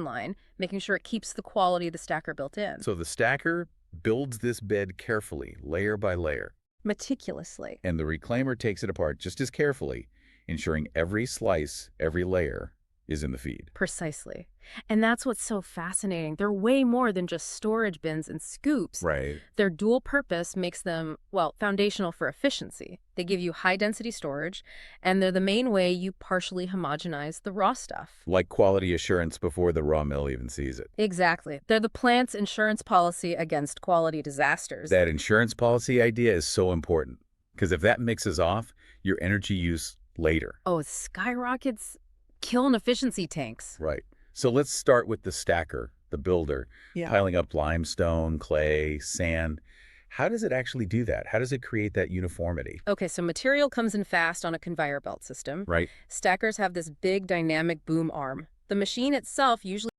line, making sure it keeps the quality of the stacker built in. So the stacker builds this bed carefully, layer by layer, Meticulously. and the reclaimer takes it apart just as carefully, ensuring every slice, every layer is in the feed. Precisely. And that's what's so fascinating. They're way more than just storage bins and scoops. Right. Their dual purpose makes them, well, foundational for efficiency. They give you high-density storage, and they're the main way you partially homogenize the raw stuff. Like quality assurance before the raw mill even sees it. Exactly. They're the plant's insurance policy against quality disasters. That insurance policy idea is so important, because if that mixes off, your energy use later. Oh, it skyrockets kiln efficiency tanks. Right. So let's start with the stacker, the builder, Yeah. piling up limestone, clay, sand. How does it actually do that? How does it create that uniformity? Okay, so material comes in fast on a conveyor belt system. Right. Stackers have this big dynamic boom arm. The machine itself usually